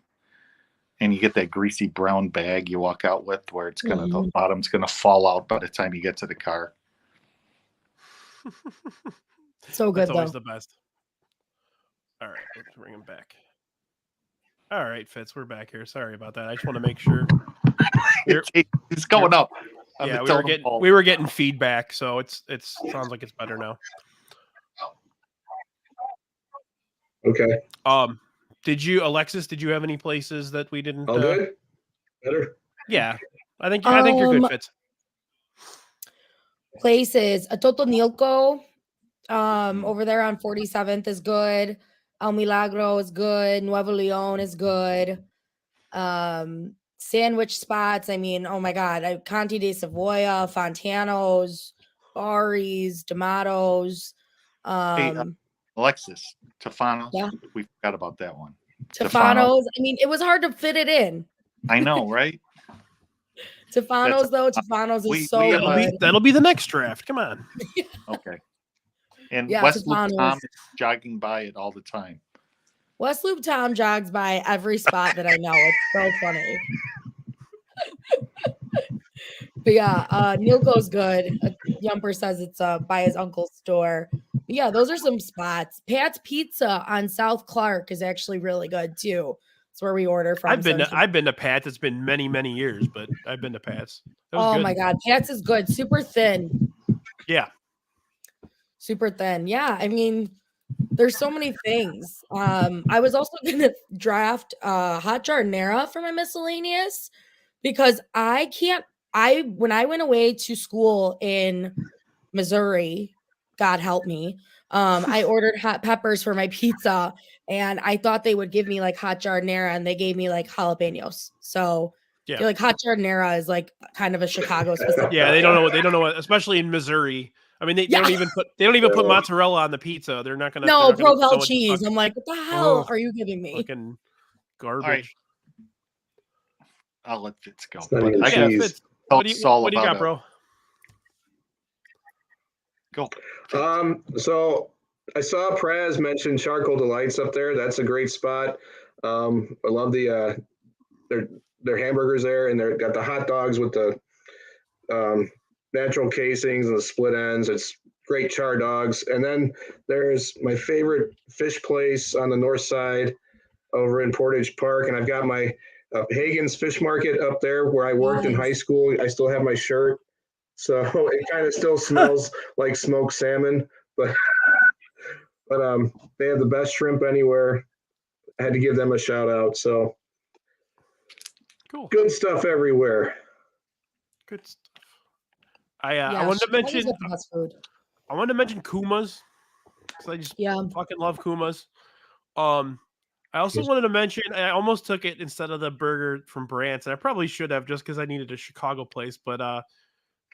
and you get that greasy brown bag you walk out with, where it's gonna the bottom's gonna fall out by the time you get to the car.
So good
That's always
though.
the best. All right, let's bring him back. All right, Fitz, we're back here. Sorry about that. I just want to make sure.
It's going up.
Yeah, we were getting feedback, so it's sounds like it's better now.
Okay.
Alexis, did you have any places that we didn't?
All good? Better?
Yeah, I think you're good, Fitz.
Places, a Totonilco, over there on 47th is good. El Milagro is good. Nuevo Leon is good. Sandwich spots. I mean, oh my God, Conti de Savoia, Fontano's, Bari's, D'Amato's.
Alexis, Tefano's.
Yeah.
We forgot about that one.
Tefano's. I mean, it was hard to fit it in.
I know, right?
Tefano's is so good.
That'll be the next draft. Come on.
Okay. And
Yeah,
West Loop
Tefano's.
Tom is jogging by it all the time.
West Loop Tom jogs by every spot that I know. It's so funny. But yeah, Nilco's good. Yumper says it's by his uncle's store. But yeah, those are some spots. Pat's Pizza on South Clark is actually really good too. It's where we order from.
I've been to Pat's. It's been many years, but I've been to Pat's.
Oh my God, Pat's is good. Super thin.
Yeah.
Super thin. Yeah, I mean, there's so many things. I was also gonna draft hot jardinera for my miscellaneous because when I went away to school in Missouri, God help me, I ordered hot peppers for my pizza and I thought they would give me like hot jardinera and they gave me like jalapenos. So
yeah,
I feel like hot jardinera is like kind of a Chicago specific.
Yeah, they don't know what, especially in Missouri. I mean, they don't even put mozzarella on the pizza. They're not gonna.
No, Provel cheese. I'm like, what the hell are you giving me?
Fucking garbage.
Right. I'll let Fitz go.
Fitz, what do you got, bro?
Go.
So I saw Praz mention Charcoal Delights up there. That's a great spot. I love the their hamburgers there, and they've got the hot dogs with the natural casings and the split ends. It's great char dogs. And then there's my favorite fish place on the north side over in Portage Park, and I've got my Hagen's Fish Market up there where I worked in high school. I still have my shirt, so it kind of still smells like smoked salmon, but they have the best shrimp anywhere. I had to give them a shout out. So
cool,
good stuff everywhere.
Good stuff. I wanted to mention Kuma's because I just fucking love Kuma's. I also wanted to mention, I almost took it instead of the burger from Brant's, and I probably should have just because I needed a Chicago place, but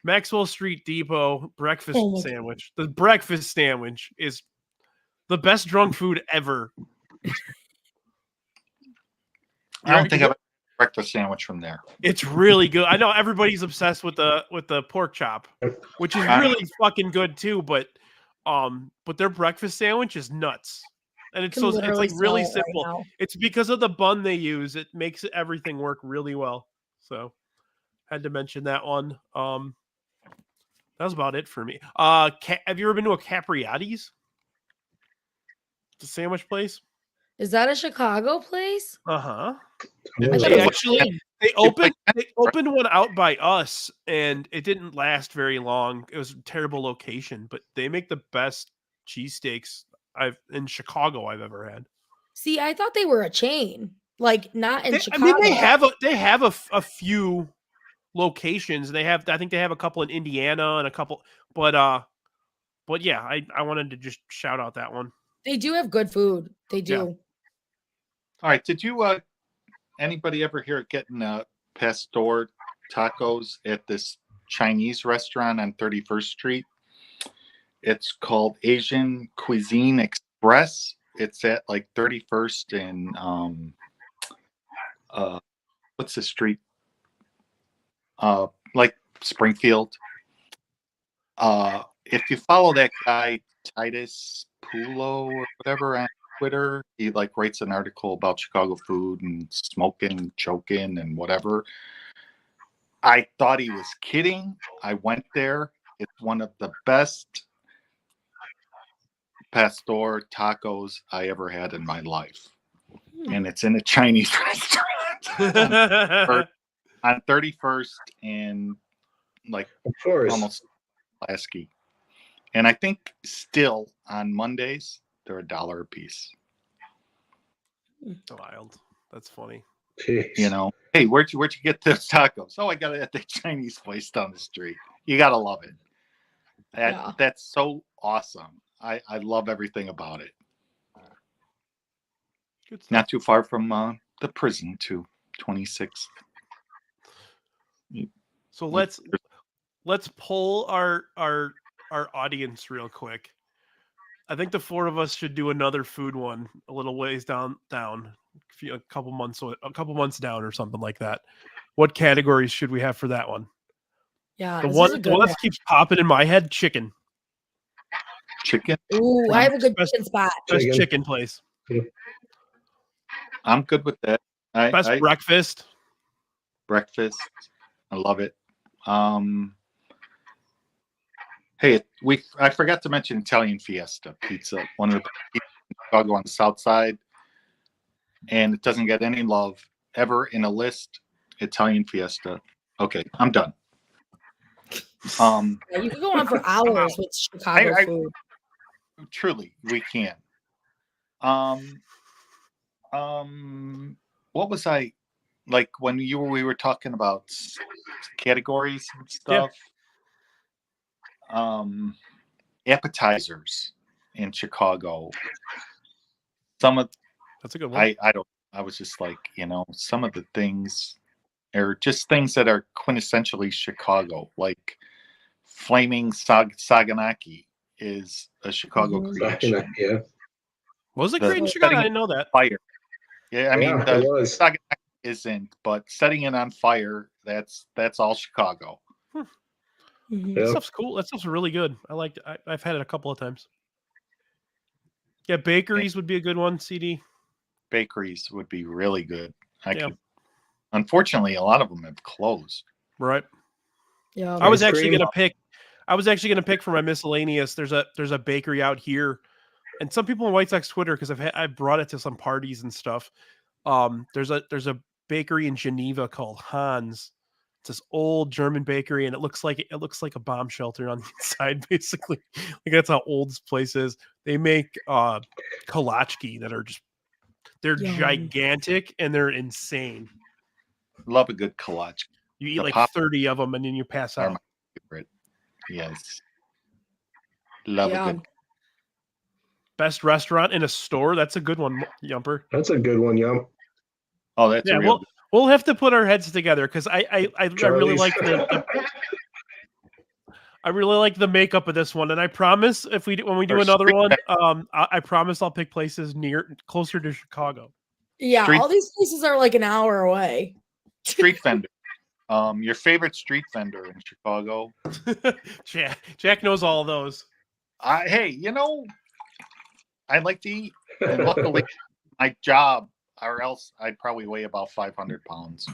Maxwell Street Depot breakfast sandwich. The breakfast sandwich is the best drunk food ever.
I don't think I've had a breakfast sandwich from there.
It's really good. I know everybody's obsessed with the pork chop, which is really fucking good too, but their breakfast sandwich is nuts. And it's like really simple. Right, it's because of the bun they use. It makes everything work really well. So had to mention that one. That was about it for me. Have you ever been to a Capriati's? It's a sandwich place.
Is that a Chicago place?
Uh-huh.
They
opened one out by us, and it didn't last very long. It was a terrible location, but they make the best cheesesteaks in Chicago I've ever had.
See, I thought they were a chain, like not in Chicago.
I mean, they have a few locations. I think they have a couple in Indiana and a couple, but yeah, I wanted to just shout out that one.
They do have good food. They do.
Yeah. All right. Did you anybody ever hear of getting pastor tacos at this Chinese restaurant on 31st Street? It's called Asian Cuisine Express. It's at like 31st and what's the street? Like Springfield. If you follow that guy Titus Pulo or whatever on Twitter. He like writes an article about Chicago food and smoking, choking, and whatever. I thought he was kidding. I went there. It's one of the best pastor tacos I ever had in my life. And it's in a Chinese restaurant on 31st and like
Of course.
almost Lasky. And I think still on Mondays, they're $1 a piece.
Wild. That's funny.
Jeez.
You know, hey, where'd you get those tacos? Oh, I got it at the Chinese place down the street. You gotta love it. That's so awesome. I love everything about it.
Good stuff.
Not too far from the prison to 26th.
So let's poll our audience real quick. I think the four of us should do another food one a little ways down, a couple months down or something like that. What categories should we have for that one?
Yeah.
The
this
one
is a good
that keeps popping in my head: chicken.
Chicken.
Ooh, I have a good
Best-
chicken spot.
Best
Chicken.
chicken place.
I'm good with that.
Best breakfast.
Breakfast. I love it. Hey, I forgot to mention Italian Fiesta Pizza, one of the pizza in Chicago on the south side, and it doesn't get any love ever in a list. Italian Fiesta. Okay, I'm done.
Yeah, you could go on for hours with Chicago food.
Truly, we can. What was I like when we were talking about categories and stuff? Appetizers in Chicago.
That's a good one.
I was just like, some of the things are just things that are quintessentially Chicago, like flaming saganaki is a Chicago creation.
Yeah.
Was it great in Chicago? I didn't know that.
Fire. Yeah, I mean
Yeah,
the
it was.
saganaki isn't, but setting it on fire, that's all Chicago.
Mhm.
That
Yeah.
stuff's cool. That stuff's really good. I liked it. I've had it a couple of times. Yeah, bakeries would be a good one, CD.
Bakeries would be really good.
Yeah.
Unfortunately, a lot of them have closed.
Right.
Yeah.
I was
Ice
actually
cream.
gonna pick for my miscellaneous. There's a bakery out here, and some people on White Sox Twitter, because I've brought it to some parties and stuff. There's a bakery in Geneva called Hans. It's this old German bakery, and it looks like a bomb shelter on the inside, basically. Like that's how old this place is. They make kolachki that are they're
Yum.
gigantic and they're insane.
Love a good kolach.
You eat
The
like
pop-
30 of them and then you pass
are
out.
my favorite. Yes. Love
Yeah.
a good.
Best restaurant in a store. That's a good one, Yumper.
That's a good one, yum.
Oh, that's
Yeah,
a real.
we'll have to put our heads together because I really
Charlie's.
like I really like the makeup of this one, and I promise when we do
Or
another
street
one, I promise I'll pick places closer to Chicago.
Yeah,
Street-
all these places are like an hour away.
Street vendor. Your favorite street vendor in Chicago.
Jack knows all of those.
Hey, I like to eat, and luckily, my job, or else I'd probably weigh about 500 pounds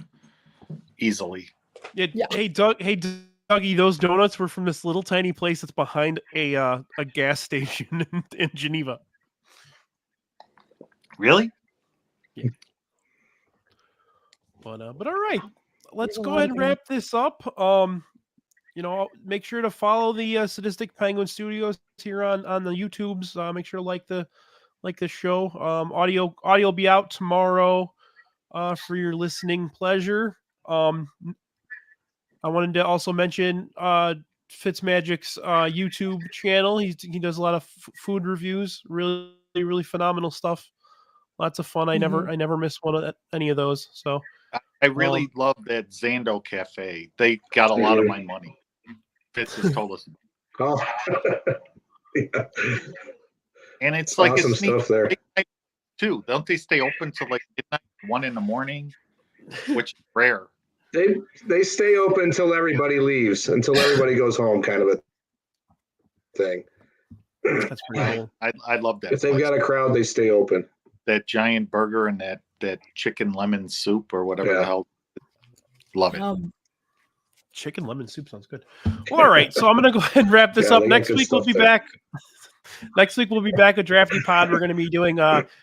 easily.
Yeah.
Yeah.
Hey, Dougie, those donuts were from this little tiny place that's behind a gas station in Geneva.
Really?
But all right, let's
There's a
go
lot
ahead
of
and wrap this up. Make sure to follow the Sadistic Penguin Studios here on the YouTubes. Make sure to like the show. Audio will be out tomorrow for your listening pleasure. I wanted to also mention FitzMagic's YouTube channel. He does a lot of food reviews. Really, really phenomenal stuff. Lots of fun. I never miss any of those. So
I really love that Zando Cafe. They got a lot of my money. Fitz has told us.
Oh. Yeah.
And it's like
Awesome
a sneak
stuff there.
peek too. Don't they stay open till like midnight, 1 a.m, which is rare.
They stay open until everybody leaves, until everybody goes home, kind of a thing.
That's pretty cool.
I love that.
If they've
place.
got a crowd, they stay open.
That giant burger and that chicken lemon soup or whatever the hell. Love it.
Chicken lemon soup sounds good. Well, all right, so I'm going to go ahead and wrap this up.
they got
Next
good
week we'll
stuff
be
there.
back. Next week we'll be back at Drafty Pod. We're going to be doing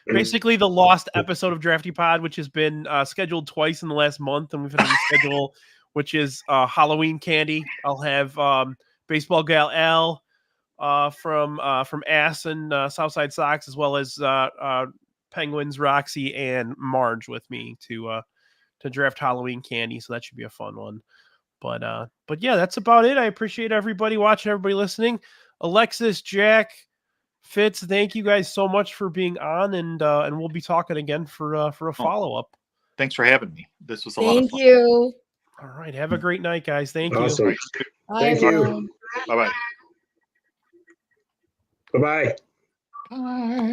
basically the lost episode of Drafty Pod, which has been scheduled twice in the last month, and we've had a reschedule, which is Halloween candy. I'll have Baseball Gal Al from Ass and Southside Sox, as well as Penguins Roxy and Marge with me to draft Halloween candy. So that should be a fun one. But yeah, that's about it. I appreciate everybody watching, everybody listening. Alexis, Jack, Fitz, thank you guys so much for being on, and we'll be talking again for a follow up.
Thanks for having me. This was a lot of fun.
Thank you.
All right, have a great night, guys. Thank
Awesome.
you.
Bye,
Thank you.
everyone.
Bye bye.
Bye-bye.
Bye.